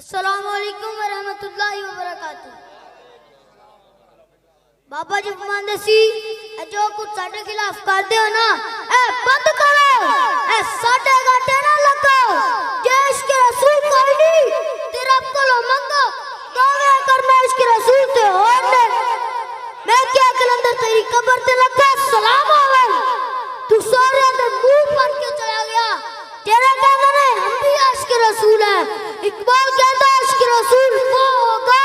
अस्सलाम वालेकुम व रहमतुल्लाहि व बरकातुहू। बाबा जी फरमांदे सी जो कुछ साडे खिलाफ करदे हो ना ए बंद करो, ए साडे गाटे ना लगो। देश के रसूल कोई नहीं ते रब कोलो मंगो, दावे करना इसके रसूल ते और ने। मैं क्या कलंदर तेरी कब्र ते लगा सलाम होवे, तू सारे अंदर मुंह बन के चला गया। तेरे कहने ने हम भी इश्क रसूल है। इकबाल कहता है इश्क रसूल वो होगा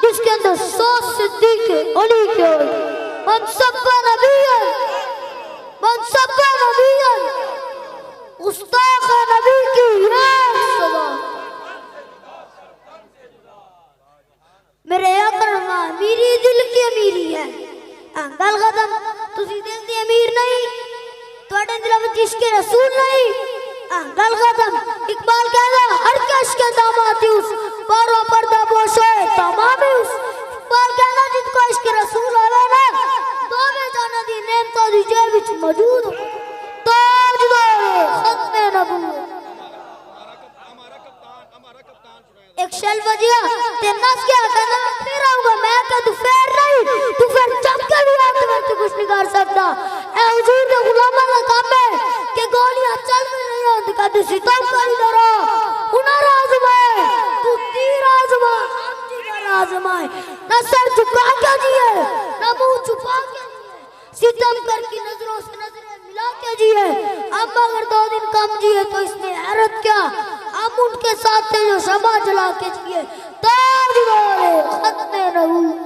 जिसके अंदर 100 सिद्दीक अली के मनसब्बा नबीयन गुस्ताख नबी की सदा। मेरे अकरमा मेरी दिल की अमीरी है गल खत्म। तुसी दिल दी अमीर नहीं, तुहाडे दिल विच इश्क रसूल नहीं, गल खत्म। इकबाल कहता हर कश के दामादिउस पारो पर्दा बोशे तमामिउस। इकबाल कहता जिनको इश्क रसूल होवे ना दोवे जाना दी नेमतां दी जेब विच मौजूद हो। ताजदार खत्मे नबूवत एक शल बजिया ते नस गया, कहना फिर आऊंगा। मैं कह तू फिर नहीं, तू फिर चक के भी आ तो कुछ नहीं कर सकता। ए हुजूर दे गुलामां दा काम है कि गोलियां चल नहीं होंदी कद सितम करी दरो हुनर आजमाए, तू तीर आजमा हम जिगर आजमाए। ना सर झुका के जिए ना मुंह छुपा के जिए, सितम करके नजरों से नजरें मिला के जिए। अब अगर 2 दिन कम जिए तो इसमें हैरत क्या, हम उनके साथ थे जो शमा जला के जिए। ताजदारे खत्मे नबूवत,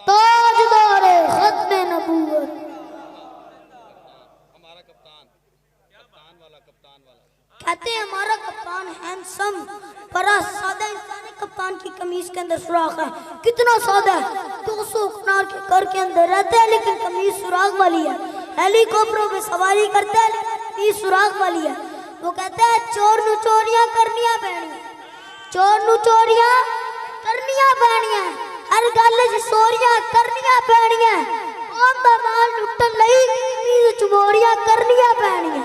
ताजदारे खत्मे नबूवत। कहते हैं हमारा कप्तान हैंडसम बड़ा सादा इंसान है। कप्तान की कमीज के अंदर सुराख है, कितना सादा है। 200 कनार के घर के अंदर रहता है लेकिन कमीज सुराख वाली है। हेलीकॉप्टरों पे सवारी करता है लेकिन कमीज सुराख वाली है। वो कहता है चोर नु चोरियां करनियां पैणियां, चोर नु चोरियां करनियां पैणियां, हर गल च चोरियां करनियां पैणियां। कौम दा माल लुटन लई कमीज चमोरियां करनियां पैणियां।